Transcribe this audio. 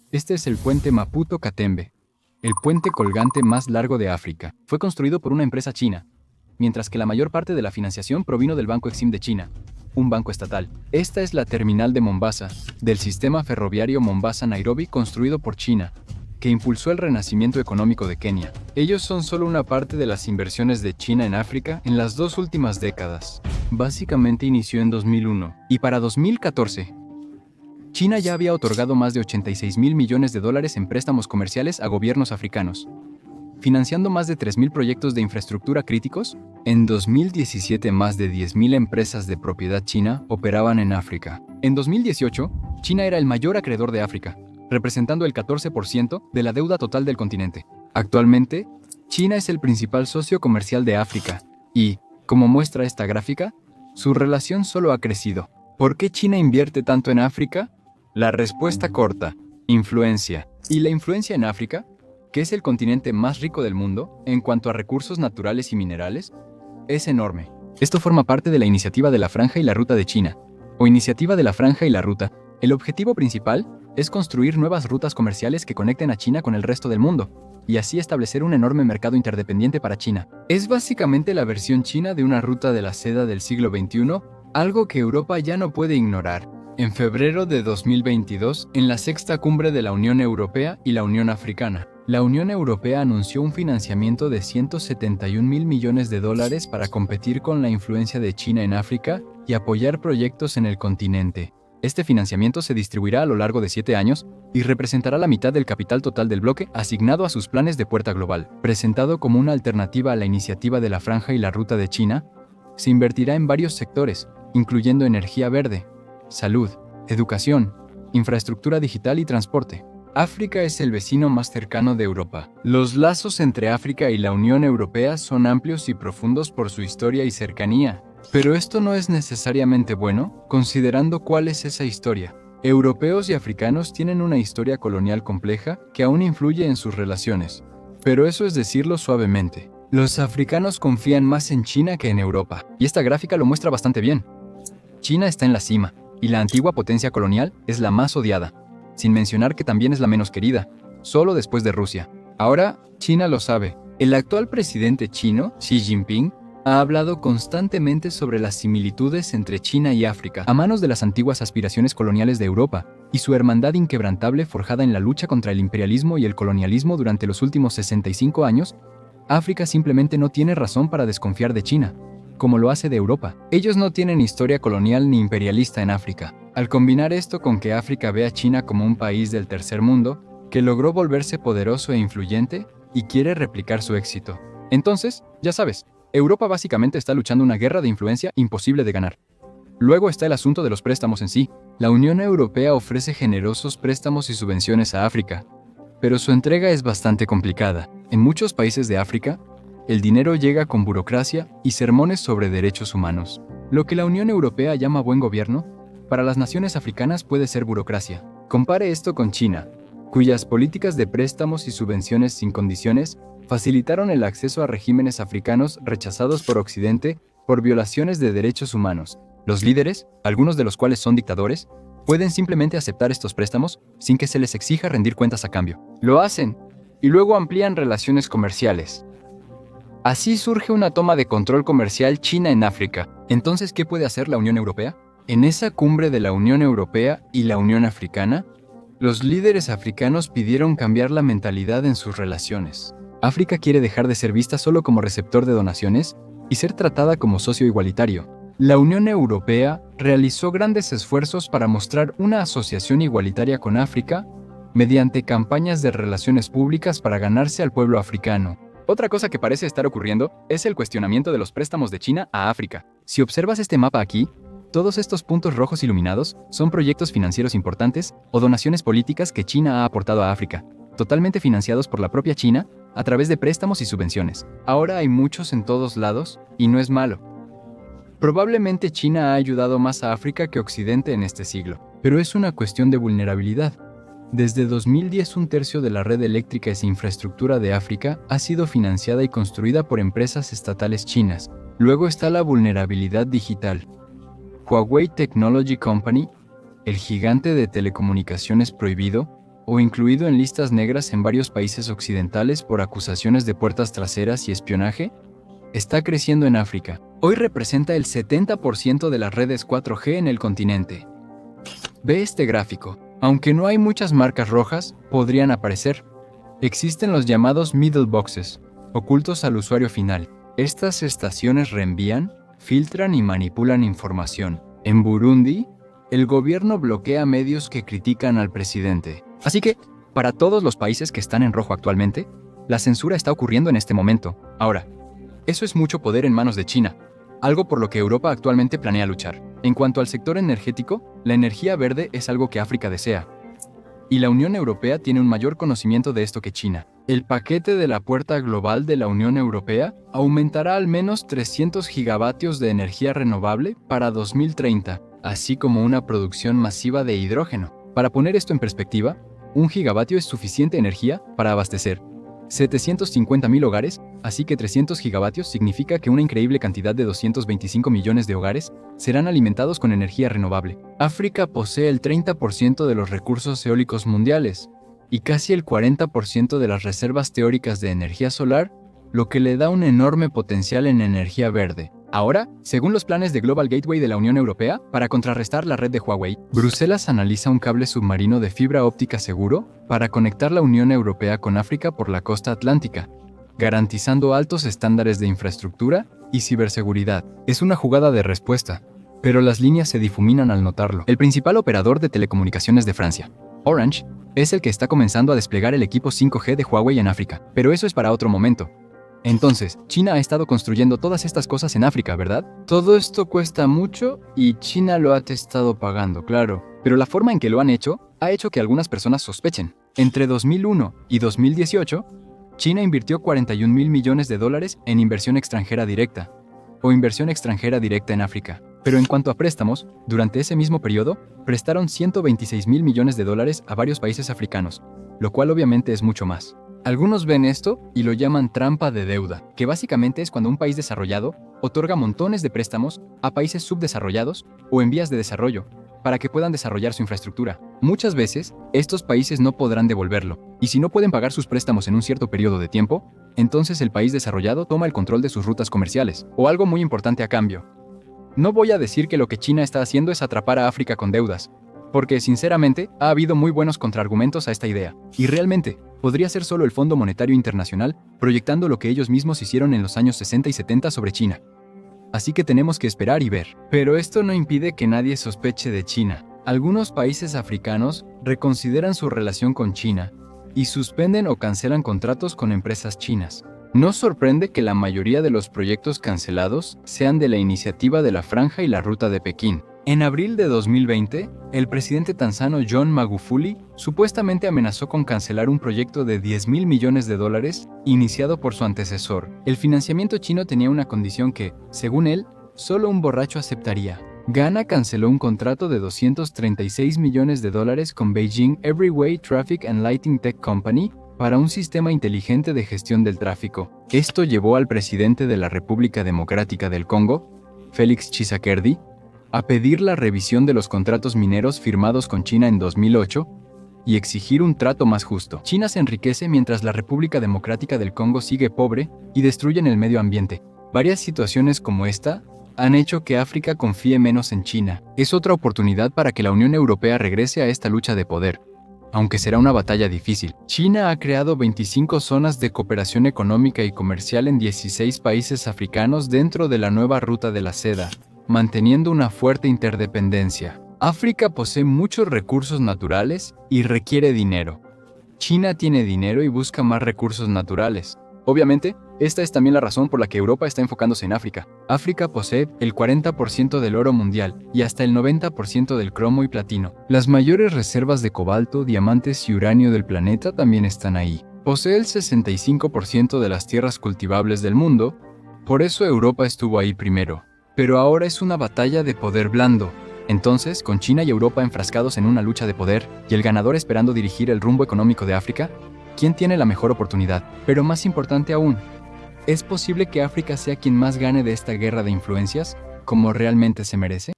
Este es el puente Maputo-Katembe, el puente colgante más largo de África. Fue construido por una empresa china, mientras que la mayor parte de la financiación provino del Banco Exim de China, un banco estatal. Esta es la terminal de Mombasa, del sistema ferroviario Mombasa-Nairobi construido por China, que impulsó el renacimiento económico de Kenia. Ellos son solo una parte de las inversiones de China en África en las 2 últimas décadas. Básicamente inició en 2001, y para 2014, China ya había otorgado más de 86.000 millones de dólares en préstamos comerciales a gobiernos africanos, financiando más de 3.000 proyectos de infraestructura críticos. En 2017, más de 10.000 empresas de propiedad china operaban en África. En 2018, China era el mayor acreedor de África, representando el 14% de la deuda total del continente. Actualmente, China es el principal socio comercial de África y, como muestra esta gráfica, su relación solo ha crecido. ¿Por qué China invierte tanto en África? La respuesta corta: influencia. ¿Y la influencia en África, que es el continente más rico del mundo en cuanto a recursos naturales y minerales, es enorme? Esto forma parte de la Iniciativa de la Franja y la Ruta de China, o Iniciativa de la Franja y la Ruta. El objetivo principal es construir nuevas rutas comerciales que conecten a China con el resto del mundo, y así establecer un enorme mercado interdependiente para China. Es básicamente la versión china de una ruta de la seda del siglo XXI, algo que Europa ya no puede ignorar. En febrero de 2022, en la sexta cumbre de la Unión Europea y la Unión Africana, la Unión Europea anunció un financiamiento de 171.000 millones de dólares para competir con la influencia de China en África y apoyar proyectos en el continente. Este financiamiento se distribuirá a lo largo de 7 años y representará la mitad del capital total del bloque asignado a sus planes de puerta global. Presentado como una alternativa a la Iniciativa de la Franja y la Ruta de China, se invertirá en varios sectores, incluyendo energía verde, salud, educación, infraestructura digital y transporte. África es el vecino más cercano de Europa. Los lazos entre África y la Unión Europea son amplios y profundos por su historia y cercanía. Pero esto no es necesariamente bueno, considerando cuál es esa historia. Europeos y africanos tienen una historia colonial compleja que aún influye en sus relaciones. Pero eso es decirlo suavemente. Los africanos confían más en China que en Europa, y esta gráfica lo muestra bastante bien. China está en la cima, y la antigua potencia colonial es la más odiada, sin mencionar que también es la menos querida, solo después de Rusia. Ahora, China lo sabe. El actual presidente chino, Xi Jinping, ha hablado constantemente sobre las similitudes entre China y África, a manos de las antiguas aspiraciones coloniales de Europa, y su hermandad inquebrantable forjada en la lucha contra el imperialismo y el colonialismo durante los últimos 65 años. África simplemente no tiene razón para desconfiar de China, como lo hace de Europa. Ellos no tienen historia colonial ni imperialista en África. Al combinar esto con que África ve a China como un país del tercer mundo, que logró volverse poderoso e influyente y quiere replicar su éxito. Entonces, ya sabes, Europa básicamente está luchando una guerra de influencia imposible de ganar. Luego está el asunto de los préstamos en sí. La Unión Europea ofrece generosos préstamos y subvenciones a África, pero su entrega es bastante complicada. En muchos países de África, el dinero llega con burocracia y sermones sobre derechos humanos. Lo que la Unión Europea llama buen gobierno, para las naciones africanas puede ser burocracia. Compare esto con China, cuyas políticas de préstamos y subvenciones sin condiciones facilitaron el acceso a regímenes africanos rechazados por Occidente por violaciones de derechos humanos. Los líderes, algunos de los cuales son dictadores, pueden simplemente aceptar estos préstamos sin que se les exija rendir cuentas a cambio. Lo hacen, y luego amplían relaciones comerciales. Así surge una toma de control comercial china en África. Entonces, ¿qué puede hacer la Unión Europea? En esa cumbre de la Unión Europea y la Unión Africana, los líderes africanos pidieron cambiar la mentalidad en sus relaciones. África quiere dejar de ser vista solo como receptor de donaciones y ser tratada como socio igualitario. La Unión Europea realizó grandes esfuerzos para mostrar una asociación igualitaria con África mediante campañas de relaciones públicas para ganarse al pueblo africano. Otra cosa que parece estar ocurriendo es el cuestionamiento de los préstamos de China a África. Si observas este mapa aquí, todos estos puntos rojos iluminados son proyectos financieros importantes o donaciones políticas que China ha aportado a África, totalmente financiados por la propia China a través de préstamos y subvenciones. Ahora hay muchos en todos lados y no es malo. Probablemente China ha ayudado más a África que Occidente en este siglo, pero es una cuestión de vulnerabilidad. Desde 2010, un tercio de la red eléctrica y infraestructura de África ha sido financiada y construida por empresas estatales chinas. Luego está la vulnerabilidad digital. Huawei Technology Company, el gigante de telecomunicaciones prohibido, o incluido en listas negras en varios países occidentales por acusaciones de puertas traseras y espionaje, está creciendo en África. Hoy representa el 70% de las redes 4G en el continente. Ve este gráfico. Aunque no hay muchas marcas rojas, podrían aparecer. Existen los llamados middle boxes, ocultos al usuario final. Estas estaciones reenvían, filtran y manipulan información. En Burundi, el gobierno bloquea medios que critican al presidente. Así que, para todos los países que están en rojo actualmente, la censura está ocurriendo en este momento. Ahora, eso es mucho poder en manos de China, algo por lo que Europa actualmente planea luchar. En cuanto al sector energético, la energía verde es algo que África desea. Y la Unión Europea tiene un mayor conocimiento de esto que China. El paquete de la Puerta Global de la Unión Europea aumentará al menos 300 gigavatios de energía renovable para 2030, así como una producción masiva de hidrógeno. Para poner esto en perspectiva, 1 gigavatio es suficiente energía para abastecer 750.000 hogares, así que 300 gigavatios significa que una increíble cantidad de 225 millones de hogares serán alimentados con energía renovable. África posee el 30% de los recursos eólicos mundiales y casi el 40% de las reservas teóricas de energía solar, lo que le da un enorme potencial en energía verde. Ahora, según los planes de Global Gateway de la Unión Europea, para contrarrestar la red de Huawei, Bruselas analiza un cable submarino de fibra óptica seguro para conectar la Unión Europea con África por la costa atlántica, garantizando altos estándares de infraestructura y ciberseguridad. Es una jugada de respuesta, pero las líneas se difuminan al notarlo. El principal operador de telecomunicaciones de Francia, Orange, es el que está comenzando a desplegar el equipo 5G de Huawei en África, pero eso es para otro momento. Entonces, China ha estado construyendo todas estas cosas en África, ¿verdad? Todo esto cuesta mucho y China lo ha estado pagando, claro. Pero la forma en que lo han hecho ha hecho que algunas personas sospechen. Entre 2001 y 2018, China invirtió 41.000 millones de dólares en inversión extranjera directa, o inversión extranjera directa en África. Pero en cuanto a préstamos, durante ese mismo periodo, prestaron 126.000 millones de dólares a varios países africanos, lo cual obviamente es mucho más. Algunos ven esto y lo llaman trampa de deuda, que básicamente es cuando un país desarrollado otorga montones de préstamos a países subdesarrollados o en vías de desarrollo para que puedan desarrollar su infraestructura. Muchas veces, estos países no podrán devolverlo, y si no pueden pagar sus préstamos en un cierto periodo de tiempo, entonces el país desarrollado toma el control de sus rutas comerciales, o algo muy importante a cambio. No voy a decir que lo que China está haciendo es atrapar a África con deudas, porque sinceramente ha habido muy buenos contraargumentos a esta idea, y realmente podría ser solo el Fondo Monetario Internacional proyectando lo que ellos mismos hicieron en los años 60 y 70 sobre China. Así que tenemos que esperar y ver. Pero esto no impide que nadie sospeche de China. Algunos países africanos reconsideran su relación con China y suspenden o cancelan contratos con empresas chinas. No sorprende que la mayoría de los proyectos cancelados sean de la iniciativa de la Franja y la Ruta de Pekín. En abril de 2020, el presidente tanzano John Magufuli supuestamente amenazó con cancelar un proyecto de 10.000 millones de dólares iniciado por su antecesor. El financiamiento chino tenía una condición que, según él, solo un borracho aceptaría. Ghana canceló un contrato de 236 millones de dólares con Beijing Everyway Traffic and Lighting Tech Company para un sistema inteligente de gestión del tráfico. Esto llevó al presidente de la República Democrática del Congo, Félix Tshisekedi, a pedir la revisión de los contratos mineros firmados con China en 2008 y exigir un trato más justo. China se enriquece mientras la República Democrática del Congo sigue pobre y destruyen el medio ambiente. Varias situaciones como esta han hecho que África confíe menos en China. Es otra oportunidad para que la Unión Europea regrese a esta lucha de poder, aunque será una batalla difícil. China ha creado 25 zonas de cooperación económica y comercial en 16 países africanos dentro de la nueva Ruta de la Seda, manteniendo una fuerte interdependencia. África posee muchos recursos naturales y requiere dinero. China tiene dinero y busca más recursos naturales. Obviamente, esta es también la razón por la que Europa está enfocándose en África. África posee el 40% del oro mundial y hasta el 90% del cromo y platino. Las mayores reservas de cobalto, diamantes y uranio del planeta también están ahí. Posee el 65% de las tierras cultivables del mundo, por eso Europa estuvo ahí primero. Pero ahora es una batalla de poder blando. Entonces, con China y Europa enfrascados en una lucha de poder y el ganador esperando dirigir el rumbo económico de África, ¿quién tiene la mejor oportunidad? Pero más importante aún, ¿es posible que África sea quien más gane de esta guerra de influencias, como realmente se merece?